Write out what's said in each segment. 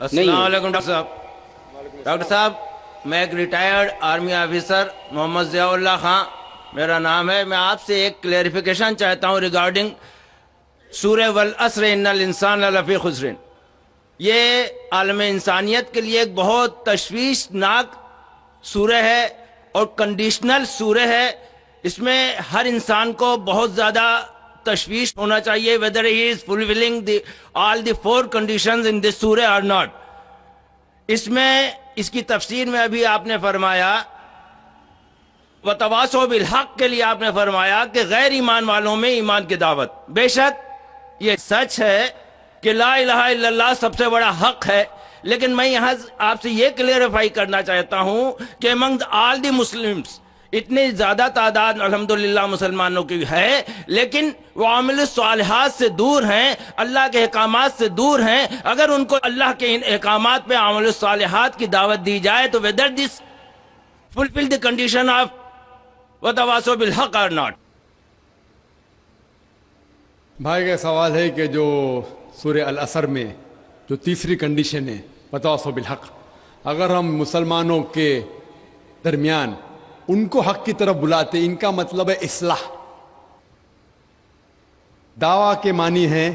السلام علیکم ڈاکٹر صاحب. ڈاکٹر صاحب میں ایک ریٹائرڈ آرمی آفیسر محمد ضیاء اللہ خان میرا نام ہے. میں آپ سے ایک کلیریفیکیشن چاہتا ہوں ریگارڈنگ سورہ والعصر ان الانسان لفی خسر. یہ عالم انسانیت کے لیے ایک بہت تشویشناک سورہ ہے اور کنڈیشنل سورہ ہے. اس میں ہر انسان کو بہت زیادہ تشویش ہونا چاہیے whether he is fulfilling all the 4 conditions in this surah or not. اس میں اس کی تفسیر میں ابھی آپ نے فرمایا وَتَوَاصَوْا بِالْحَقِّ کے لیے آپ نے فرمایا کہ غیر ایمان والوں میں ایمان کی دعوت. بے شک یہ سچ ہے کہ لا الہ الا اللہ سب سے بڑا حق ہے، لیکن میں یہاں آپ سے یہ کلیریفائی کرنا چاہتا ہوں کہ among all the Muslims اتنی زیادہ تعداد الحمدللہ مسلمانوں کی ہے، لیکن وہ عامل الصالحات سے دور ہیں، اللہ کے احکامات سے دور ہیں. اگر ان کو اللہ کے ان احکامات پہ عامل الصالحات کی دعوت دی جائے تو whether this fulfill the condition of وَتَوَاصَوْا بِالْحَقِّ or not. بھائی کا سوال ہے کہ جو سورہ العصر میں جو تیسری کنڈیشن ہے وَتَوَاصَوْا بِالْحَقِّ، اگر ہم مسلمانوں کے درمیان ان کو حق کی طرف بلاتے، ان کا مطلب ہے اصلاح. دعویٰ کے معنی ہے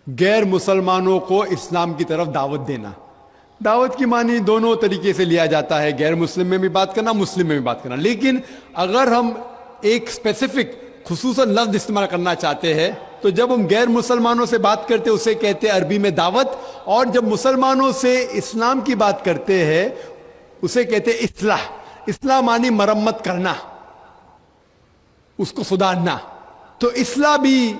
غیر مسلمانوں کو اسلام کی طرف دعوت دینا. دعوت کی معنی دونوں طریقے سے لیا جاتا ہے، غیر مسلم میں بھی بات کرنا، مسلم میں بھی بات کرنا. لیکن اگر ہم ایک اسپیسیفک خصوصاً لفظ استعمال کرنا چاہتے ہیں تو جب ہم غیر مسلمانوں سے بات کرتے اسے کہتے ہیں عربی میں دعوت، اور جب مسلمانوں سے اسلام کی بات کرتے ہیں اسے کہتے ہیں اصلاح. اصلاح معنی مرمت کرنا، اس کو سدھارنا. تو اصلاح بھی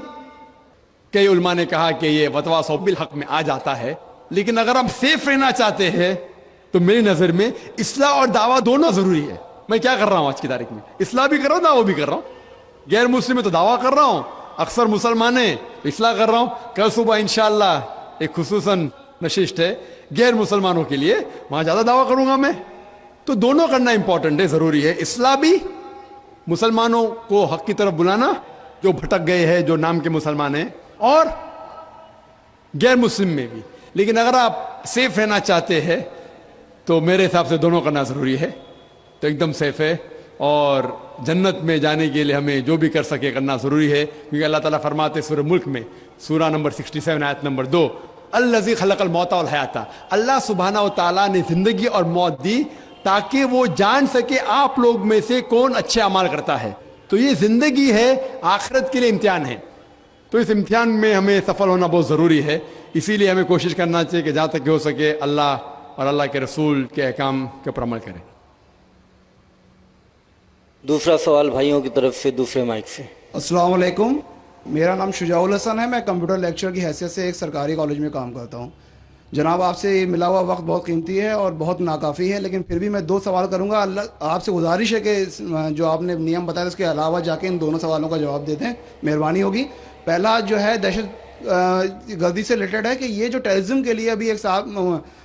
کئی علماء نے کہا کہ یہ وَتَوَاصَوْا بِالْحَقِّ میں آ جاتا ہے. لیکن اگر ہم سیف رہنا چاہتے ہیں تو میری نظر میں اصلاح اور دعویٰ دونوں ضروری ہے. میں کیا کر رہا ہوں آج کی تاریخ میں؟ اصلاح بھی کر رہا ہوں، دعویٰ بھی کر رہا ہوں. غیر مسلم میں تو دعویٰ کر رہا ہوں، اکثر مسلمان ہیں اصلاح کر رہا ہوں. کل صبح انشاءاللہ ایک خصوصاً نشست ہے غیر مسلمانوں کے لیے، وہاں زیادہ دعویٰ کروں گا میں. تو دونوں کرنا امپورٹنٹ ہے، ضروری ہے. اصلاح بھی، مسلمانوں کو حق کی طرف بلانا جو بھٹک گئے ہیں، جو نام کے مسلمان ہیں، اور غیر مسلم میں بھی. لیکن اگر آپ سیف رہنا چاہتے ہیں تو میرے حساب سے دونوں کرنا ضروری ہے. تو ایک دم سیف ہے، اور جنت میں جانے کے لیے ہمیں جو بھی کر سکے کرنا ضروری ہے. کیونکہ اللہ تعالیٰ فرماتے سورہ ملک میں سورہ نمبر 67 آیت نمبر 2 الذی خلق الموت والحیات، اللہ سبحانہ و تعالیٰ نے زندگی اور موت دی تاکہ وہ جان سکے آپ لوگ میں سے کون اچھے اعمال کرتا ہے. تو یہ زندگی ہے، آخرت کے لیے امتحان ہے. تو اس امتحان میں ہمیں سفل ہونا بہت ضروری ہے. اسی لیے ہمیں کوشش کرنا چاہیے کہ جہاں تک کہ ہو سکے اللہ اور اللہ کے رسول کے احکام کے اوپر عمل کریں. دوسرا سوال بھائیوں کی طرف سے دوسرے مائک سے. السلام علیکم، میرا نام شجاع الحسن ہے. میں کمپیوٹر لیکچر کی حیثیت سے ایک سرکاری کالج میں کام کرتا ہوں. جناب آپ سے ملا ہوا وقت بہت قیمتی ہے اور بہت ناکافی ہے، لیکن پھر بھی میں 2 سوال کروں گا. اللہ آپ سے گزارش ہے کہ جو آپ نے نیم بتایا اس کے علاوہ جا کے ان دونوں سوالوں کا جواب دے دیں، مہربانی ہوگی. پہلا جو ہے دہشت گردی سے ریلیٹڈ ہے کہ یہ جو ٹیررزم کے لیے ابھی ایک صاحب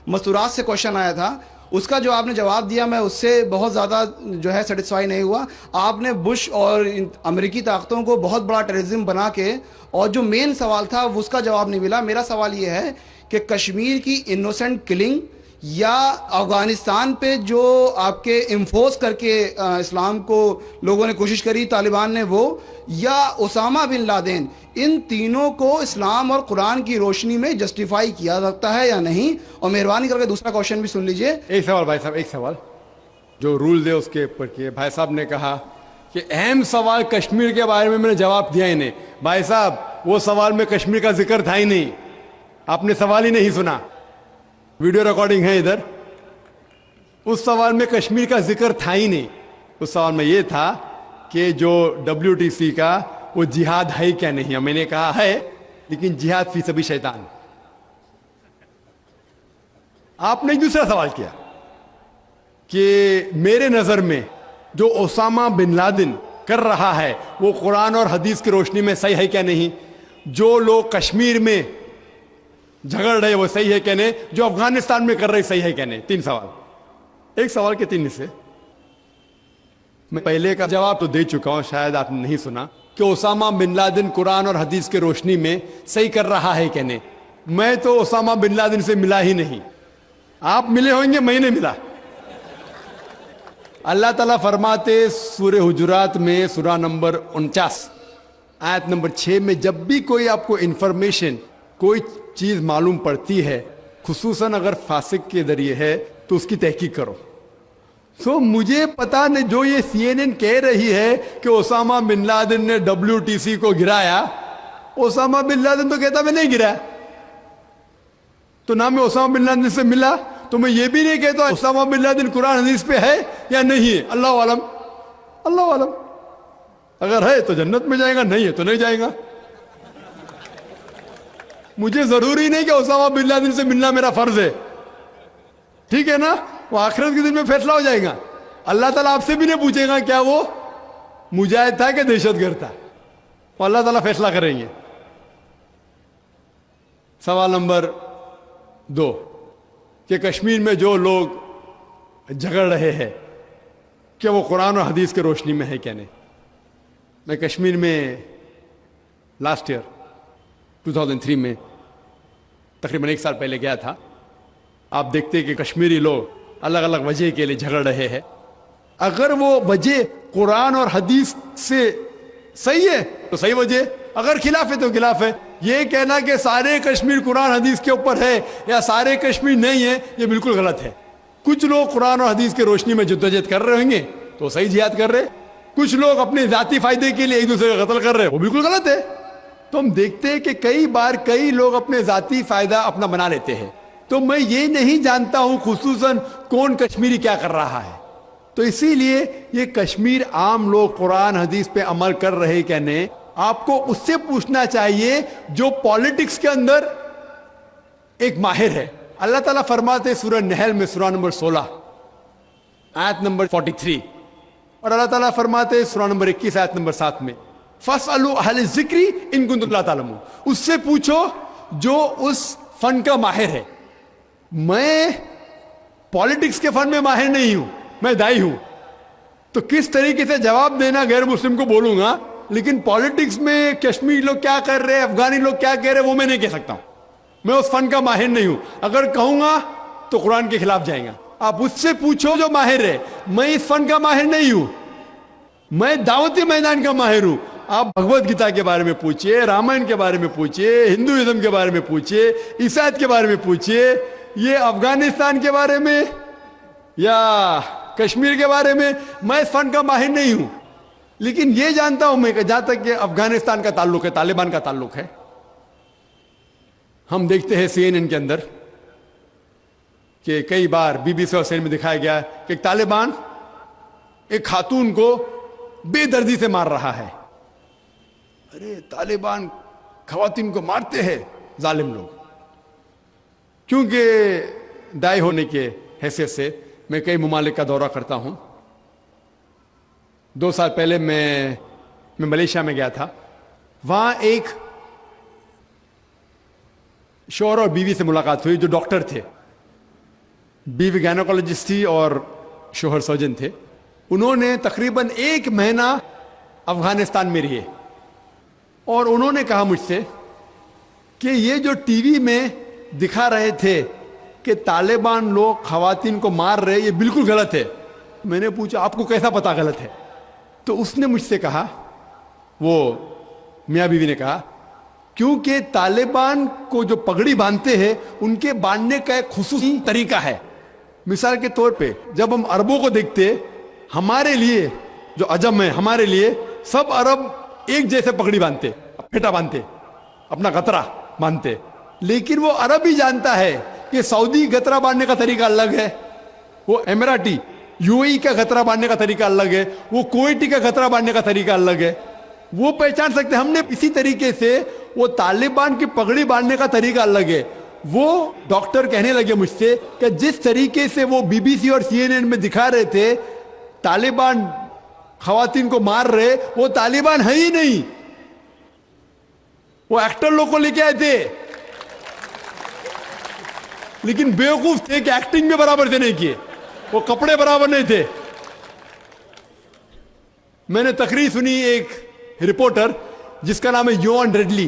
مستورات سے کوشچن آیا تھا، اس کا جو آپ نے جواب دیا میں اس سے بہت زیادہ جو ہے سیٹسفائی نہیں ہوا. آپ نے بش اور امریکی طاقتوں کو بہت بڑا ٹیررزم بنا کے، اور جو مین سوال تھا اس کا جواب نہیں ملا. میرا سوال یہ ہے کہ کشمیر کی انوسنٹ کلنگ یا افغانستان پہ جو آپ کے انفورس کر کے اسلام کو لوگوں نے کوشش کری طالبان نے، وہ یا اسامہ بن لادن، ان تینوں کو اسلام اور قرآن کی روشنی میں جسٹیفائی کیا سکتا ہے یا نہیں؟ اور مہربانی کر کے دوسرا کوشچن بھی سن لیجئے. ایک سوال بھائی صاحب، ایک سوال جو رولز ہے اس کے اوپر کیے. بھائی صاحب نے کہا کہ اہم سوال کشمیر کے بارے میں نے جواب دیا ہی نہیں. بھائی صاحب وہ سوال میں کشمیر کا ذکر تھا ہی نہیں، آپ نے سوال ہی نہیں سنا. ویڈیو ریکارڈنگ ہے ادھر. اس سوال میں کشمیر کا ذکر تھا ہی نہیں. اس سوال میں یہ تھا کہ جو WTC کا وہ جہاد ہے کیا نہیں. میں نے کہا ہے، لیکن جہاد فی سبیل شیطان. آپ نے دوسرا سوال کیا کہ میرے نظر میں جو اسامہ بن لادن کر رہا ہے وہ قرآن اور حدیث کی روشنی میں صحیح ہے کیا نہیں. جو لوگ کشمیر میں جھگڑ رہے وہ صحیح ہے کہ نہیں، جو افغانستان میں کر رہے صحیح ہے کہ نہیں. 3 سوال، ایک سوال کے 3 حصے. میں پہلے کا جواب تو دے چکا ہوں، شاید آپ نے نہیں سنا، کہ اسامہ بن لادن قرآن اور حدیث کی روشنی میں صحیح کر رہا ہے کہ نہیں. میں تو اسامہ بن لادن سے ملا ہی نہیں. آپ ملے ہوں گے, میں نہیں ملا. اللہ تعالیٰ فرماتے سورہ حجرات میں سورہ نمبر 49 آیت نمبر 6 میں, جب بھی کوئی آپ کو انفارمیشن کوئی چیز معلوم پڑتی ہے, خصوصاً اگر فاسق کے ذریعے ہے, تو اس کی تحقیق کرو. مجھے پتا نہیں, جو یہ CNN کہہ رہی ہے کہ اسامہ بن لادن نے WTC کو گرایا, اسامہ بن لادن تو کہتا میں نہیں گرایا. تو نہ میں اسامہ بن لادن سے ملا, تو میں یہ بھی نہیں کہتا اسامہ بن لادن قرآن حدیث پہ ہے یا نہیں ہے. اللہ عالم, اللہ عالم. اگر ہے تو جنت میں جائے گا, نہیں ہے تو نہیں جائے گا. مجھے ضروری نہیں کہ اسامہ بن لادن سے ملنا میرا فرض ہے, ٹھیک ہے نا. وہ آخرت کے دن میں فیصلہ ہو جائے گا. اللہ تعالیٰ آپ سے بھی نہیں پوچھے گا کیا وہ مجاہد تھا کہ دہشت گرد تھا, وہ اللہ تعالیٰ فیصلہ کریں گے. سوال نمبر 2 کہ کشمیر میں جو لوگ جھگڑ رہے ہیں کیا وہ قرآن اور حدیث کے روشنی میں ہے کیا نہیں. میں کشمیر میں لاسٹ ایئر 2003 میں تقریباً 1 سال پہلے گیا تھا. آپ دیکھتے کہ کشمیری لوگ الگ الگ وجہ کے لیے جھگڑ رہے ہیں. اگر وہ وجہ قرآن اور حدیث سے صحیح ہے تو صحیح وجہ, اگر خلاف ہے تو خلاف ہے. یہ کہنا کہ سارے کشمیر قرآن حدیث کے اوپر ہے یا سارے کشمیر نہیں ہے, یہ بالکل غلط ہے. کچھ لوگ قرآن اور حدیث کی روشنی میں جدوجہد کر رہے ہوں گے تو صحیح جہاد کر رہے, کچھ لوگ اپنے ذاتی فائدے کے لیے ایک دوسرے کا قتل کر رہے, وہ بالکل غلط ہے. تو ہم دیکھتے ہیں کہ کئی بار کئی لوگ اپنے ذاتی فائدہ اپنا بنا لیتے ہیں. تو میں یہ نہیں جانتا ہوں خصوصاً کون کشمیری کیا کر رہا ہے. تو اسی لیے یہ کشمیر عام لوگ قرآن حدیث پہ عمل کر رہے کیا نہیں, آپ کو اس سے پوچھنا چاہیے جو پالیٹکس کے اندر ایک ماہر ہے. اللہ تعالیٰ فرماتے سورہ نحل میں سورہ نمبر 16 آیت نمبر 43, اور اللہ تعالیٰ فرماتے سورہ نمبر 21 آیت نمبر 7 میں فَاسْأَلُوا أَهْلَ الذِّكْرِ إِن كُنتُمْ لَا تَعْلَمُونَ. اس سے پوچھو جو اس فن کا ماہر ہے. میں پالیٹکس کے فن میں ماہر نہیں ہوں, میں دائی ہوں, تو کس طریقے سے جواب دینا غیر مسلم کو بولوں گا. لیکن پالیٹکس میں کشمیری لوگ کیا کر رہے ہیں, افغانی لوگ کیا کہہ رہے ہیں, وہ میں نہیں کہہ سکتا ہوں. میں اس فن کا ماہر نہیں ہوں. اگر کہوں گا تو قرآن کے خلاف جائیں گا. آپ اس سے پوچھو جو ماہر ہے. میں اس فن کا ماہر نہیں ہوں, میں دعوتی میدان کا ماہر ہوں. آپ بھگوت گیتا کے بارے میں پوچھئے, رامائن کے بارے میں پوچھئے, ہندوازم کے بارے میں پوچھئے, عیسائیت کے بارے میں پوچھئے, یہ افغانستان کے بارے میں یا کشمیر کے بارے میں میں اس فن کا ماہر نہیں ہوں. لیکن یہ جانتا ہوں میں کہ جہاں تک کہ افغانستان کا تعلق ہے, طالبان کا تعلق ہے, ہم دیکھتے ہیں CNN کے اندر کہ کئی بار BBC اور CNN میں دکھایا گیا کہ طالبان ایک خاتون کو بے دردی سے مار رہا ہے. ارے طالبان خواتین کو مارتے ہیں ظالم لوگ. کیونکہ دائی ہونے کے حیثیت سے میں کئی ممالک کا دورہ کرتا ہوں. 2 سال پہلے میں ملیشیا میں گیا تھا. وہاں ایک شوہر اور بیوی سے ملاقات ہوئی جو ڈاکٹر تھے. بیوی گائنوکالوجسٹ تھی اور شوہر سرجن تھے. انہوں نے تقریباً 1 مہینہ افغانستان میں رہے اور انہوں نے کہا مجھ سے کہ یہ جو ٹی وی میں دکھا رہے تھے کہ طالبان لوگ خواتین کو مار رہے, یہ بالکل غلط ہے. میں نے پوچھا آپ کو کیسا پتا غلط ہے؟ تو اس نے مجھ سے کہا, وہ میاں بیوی نے کہا, کیونکہ طالبان کو جو پگڑی باندھتے ہیں ان کے باندھنے کا ایک خصوصی طریقہ ہے. مثال کے طور پہ جب ہم عربوں کو دیکھتے, ہمارے لیے جو عجم ہے, ہمارے لیے سب عرب ایک جیسے پگڑی باندھتے, پھیٹا باندھتے, اپنا غترہ باندھتے. لیکن وہ عرب ہی جانتا ہے کہ سعودی غترہ باندھنے کا طریقہ الگ ہے, وہ اماراتی UAE کا غترہ باندھنے کا طریقہ الگ ہے, وہ کویٹی کا غترہ باندھنے کا طریقہ الگ ہے. وہ پہچان سکتے. ہم نے اسی طریقے سے وہ طالبان کی پگڑی باندھنے کا طریقہ الگ ہے. وہ ڈاکٹر کہنے لگے مجھ سے کہ جس طریقے سے وہ BBC اور CNN میں دکھا رہے تھے طالبان خواتین کو مار رہے, وہ طالبان ہے ہی نہیں, وہ ایکٹر لوگ کو لے کے آئے تھے. لیکن بیوقوف تھے کہ ایکٹنگ میں برابر سے نہیں کیے, وہ کپڑے برابر نہیں تھے. میں نے تقریر سنی ایک رپورٹر جس کا نام ہے یوان ریڈلی.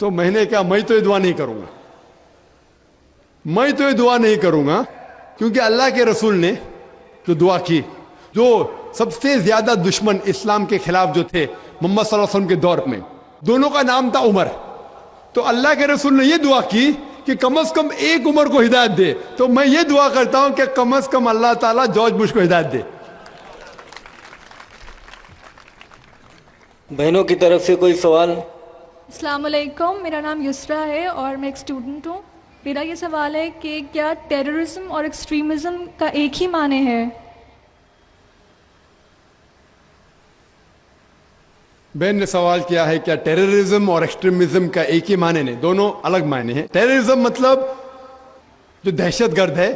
تو میں نے کہا میں تو یہ دعا نہیں کروں گا, میں تو یہ دعا نہیں کروں گا, کیونکہ اللہ کے رسول نے جو دعا کی, جو سب سے زیادہ دشمن اسلام کے خلاف جو تھے محمد صلی اللہ علیہ وسلم کے دور میں, دونوں کا نام تھا عمر, تو اللہ کے رسول نے یہ دعا کی کہ کم از کم ایک عمر کو ہدایت دے. تو میں یہ دعا کرتا ہوں کہ کم از کم اللہ تعالیٰ جارج بش کو ہدایت دے. بہنوں کی طرف سے کوئی سوال؟ السلام علیکم, میرا نام یسرا ہے اور میں ایک اسٹوڈنٹ ہوں. میرا یہ سوال ہے کہ کیا ٹیررزم اور ایکسٹریمزم کا ایک ہی معنی ہے؟ بہن نے سوال کیا ہے کیا ٹیررزم اور ایکسٹریمزم کا ایک ہی معنی نہیں, دونوں الگ معنی ہیں. ٹیررزم مطلب جو دہشت گرد ہے,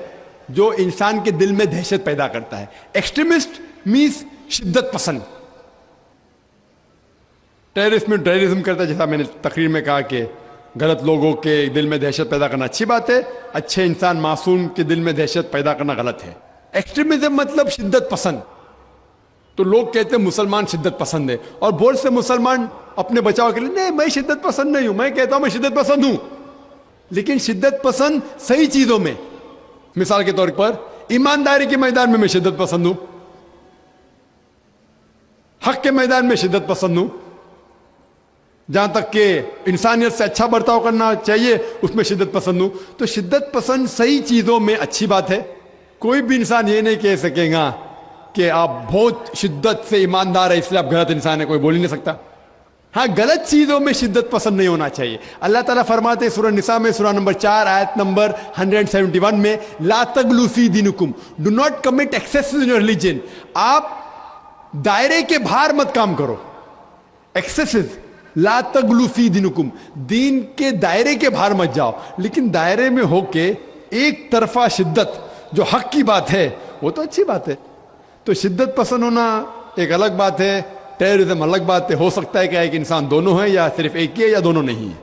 جو انسان کے دل میں دہشت پیدا کرتا ہے. ایکسٹریمسٹ مینس شدت پسند. ٹیررسٹ میں ٹیررزم کرتا ہے, جیسا میں نے تقریر میں کہا کہ غلط لوگوں کے دل میں دہشت پیدا کرنا اچھی بات ہے, اچھے انسان معصوم کے دل میں دہشت پیدا کرنا غلط ہے. ایکسٹریمزم مطلب شدت پسند. تو لوگ کہتے ہیں مسلمان شدت پسند ہے, اور بہت سے مسلمان اپنے بچاؤ کے لیے نہیں میں شدت پسند نہیں ہوں, میں کہتا ہوں میں شدت پسند ہوں, لیکن شدت پسند صحیح چیزوں میں. مثال کے طور پر ایمانداری کے میدان میں شدت پسند ہوں, حق کے میدان میں شدت پسند ہوں, جہاں تک کہ انسانیت سے اچھا برتاؤ کرنا چاہیے اس میں شدت پسند ہوں. تو شدت پسند صحیح چیزوں میں اچھی بات ہے. کوئی بھی انسان یہ نہیں کہہ سکے گا کہ آپ بہت شدت سے ایماندار ہے اس لیے آپ غلط انسان ہے, کوئی بول ہی نہیں سکتا. ہاں غلط چیزوں میں شدت پسند نہیں ہونا چاہیے. اللہ تعالیٰ فرماتے ہیں سورہ نساء میں سورہ نمبر 4 آیت نمبر 171 میں, لا تغلوا فی دینکم, do not commit excess in your religion. آپ دائرے کے باہر مت کام کرو. ایکسیسز, لا تغلوا فی دینکم, دین کے دائرے کے باہر مت جاؤ, لیکن دائرے میں ہو کے ایک طرفہ شدت جو حق کی بات ہے وہ تو اچھی بات ہے. تو شدت پسند ہونا ایک الگ بات ہے, ٹیررزم الگ بات ہے. ہو سکتا ہے کہ ایک انسان دونوں ہے, یا صرف ایک ہی ہے, یا دونوں نہیں ہے.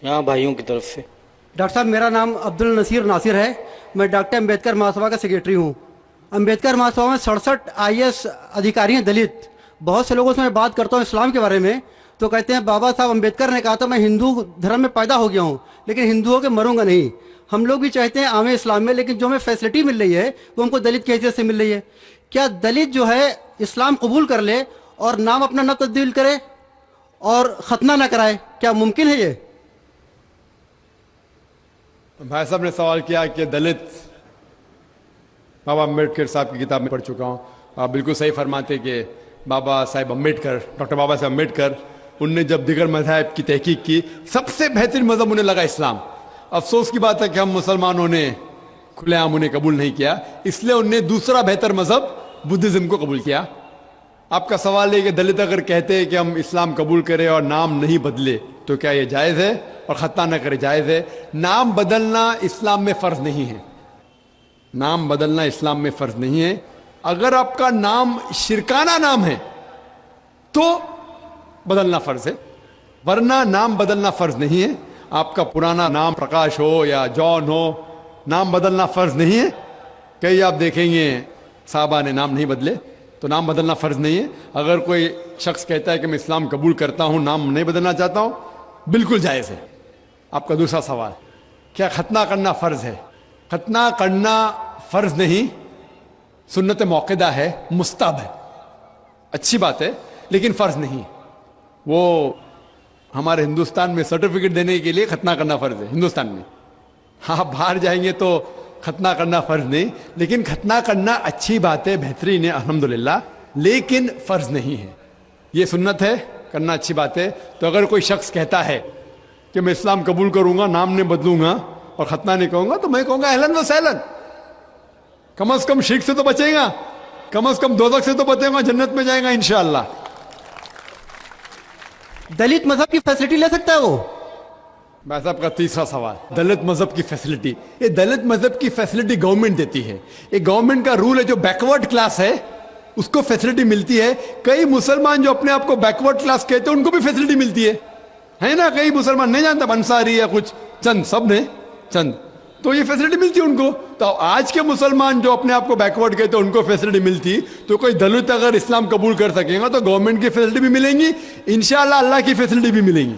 یہاں بھائیوں کی طرف سے. ڈاکٹر صاحب میرا نام عبد النصیر ناصر ہے, میں ڈاکٹر امبیڈکر مہاسبھا کا سیکریٹری ہوں. امبیڈکر مہاسبھا میں 67 IAS ادھیکاری ہیں دلت. بہت سے لوگوں سے میں بات کرتا ہوں اسلام کے بارے میں تو کہتے ہیں بابا صاحب امبیڈکر نے کہا تھا میں ہندو دھرم میں پیدا ہو گیا ہوں لیکن ہندوؤں کے مروں گا نہیں. ہم لوگ بھی چاہتے ہیں عام اسلام میں, لیکن جو ہمیں فیسلٹی مل رہی ہے وہ ہم کو دلت کی حیثیت سے مل رہی ہے. کیا دلت جو ہے اسلام قبول کر لے اور نام اپنا نہ تبدیل کرے اور ختنہ نہ کرائے, کیا ممکن ہے یہ؟ بھائی صاحب نے سوال کیا کہ دلت, بابا امبیڈکر صاحب کی کتاب میں پڑھ چکا ہوں. آپ بالکل صحیح فرماتے کہ بابا صاحب امبیڈکر, ڈاکٹر بابا صاحب امبیڈکر, ان نے جب دیگر مذاہب کی تحقیق کی سب سے بہترین مذہب انہیں لگا اسلام. افسوس کی بات ہے کہ ہم مسلمانوں نے کھلے عام انہیں قبول نہیں کیا, اس لیے انہوں نے دوسرا بہتر مذہب بدھزم کو قبول کیا. آپ کا سوال ہے کہ دلت اگر کہتے ہیں کہ ہم اسلام قبول کریں اور نام نہیں بدلے تو کیا یہ جائز ہے, اور ختنہ نہ کرے جائز ہے؟ نام بدلنا اسلام میں فرض نہیں ہے. نام بدلنا اسلام میں فرض نہیں ہے. اگر آپ کا نام شرکانہ نام ہے تو بدلنا فرض ہے, ورنہ نام بدلنا فرض نہیں ہے. آپ کا پرانا نام پرکاش ہو یا جان ہو, نام بدلنا فرض نہیں ہے. کئی آپ دیکھیں گے صحابہ نے نام نہیں بدلے, تو نام بدلنا فرض نہیں ہے. اگر کوئی شخص کہتا ہے کہ میں اسلام قبول کرتا ہوں, نام نہیں بدلنا چاہتا ہوں, بالکل جائز ہے. آپ کا دوسرا سوال, کیا ختنہ کرنا فرض ہے؟ ختنہ کرنا فرض نہیں, سنت موقدہ ہے, مستحب ہے, اچھی بات ہے, لیکن فرض نہیں. وہ ہمارے ہندوستان میں سرٹیفکیٹ دینے کے لیے ختنہ کرنا فرض ہے ہندوستان میں. ہاں باہر جائیں گے تو ختنہ کرنا فرض نہیں, لیکن ختنہ کرنا اچھی بات ہے, بہترین ہے الحمدللہ, لیکن فرض نہیں ہے. یہ سنت ہے, کرنا اچھی بات ہے. تو اگر کوئی شخص کہتا ہے کہ میں اسلام قبول کروں گا, نام نہیں بدلوں گا اور ختنہ نہیں کہوں گا, تو میں کہوں گا اہلاً و سہلاً. کم از کم شرک سے تو بچیں گا, کم از کم دوزخ سے تو بچیں گا, جنت میں جائیں گا انشاءاللہ. دلت مذہب کی فیسلٹی لے سکتا ہے وہ؟ بھائی صاحب کا تیسرا سوال, دلت مذہب کی فیسلٹی. یہ دلت مذہب کی فیسلٹی گورنمنٹ دیتی ہے. یہ گورنمنٹ کا رول ہے, جو بیکورڈ کلاس ہے اس کو فیسلٹی ملتی ہے. کئی مسلمان جو اپنے آپ کو بیکورڈ کلاس کہتے ہیں ان کو بھی فیسلٹی ملتی ہے نا. کئی مسلمان نہیں جانتا انصاری یا کچھ, چند, سب نے چند. تو یہ فیسلٹی ملتی ان کو. تو آج کے مسلمان جو اپنے آپ کو بیکورڈ کہتے ہیں ان کو فیسلٹی ملتی, تو کوئی دلت اگر اسلام قبول کر سکے گا تو گورنمنٹ کی فیسلٹی بھی ملیں گی, انشاءاللہ اللہ کی فیسلٹی بھی ملیں گی.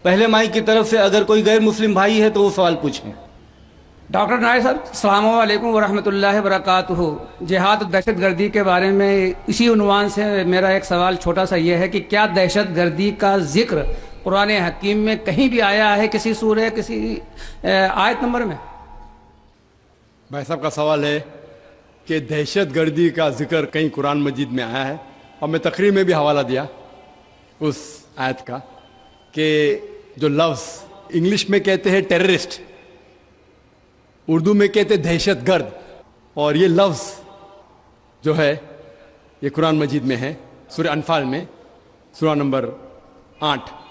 پہلے مائی کی طرف سے اگر کوئی غیر مسلم بھائی ہے تو وہ سوال پوچھیں. ڈاکٹر نائر صاحب السلام علیکم ورحمۃ اللہ وبرکاتہ. جہاد و دہشت گردی کے بارے میں اسی عنوان سے میرا ایک سوال چھوٹا سا یہ ہے کہ کیا دہشت گردی کا ذکر قرآن حکیم میں کہیں بھی آیا ہے, کسی سورہ, کسی آیت نمبر میں؟ بھائی صاحب کا سوال ہے کہ دہشت گردی کا ذکر کہیں قرآن مجید میں آیا ہے, اور میں تقریر میں بھی حوالہ دیا اس آیت کا کہ جو لفظ انگلش میں کہتے ہیں ٹیررسٹ, اردو میں کہتے دہشت گرد, اور یہ لفظ جو ہے یہ قرآن مجید میں ہے سورہ انفال میں, سورہ نمبر 8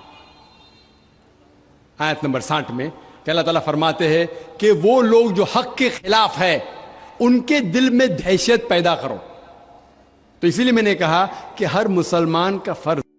آیت نمبر 60 میں, کہ اللہ تعالیٰ فرماتے ہیں کہ وہ لوگ جو حق کے خلاف ہے ان کے دل میں دہشت پیدا کرو. تو اسی لیے میں نے کہا کہ ہر مسلمان کا فرض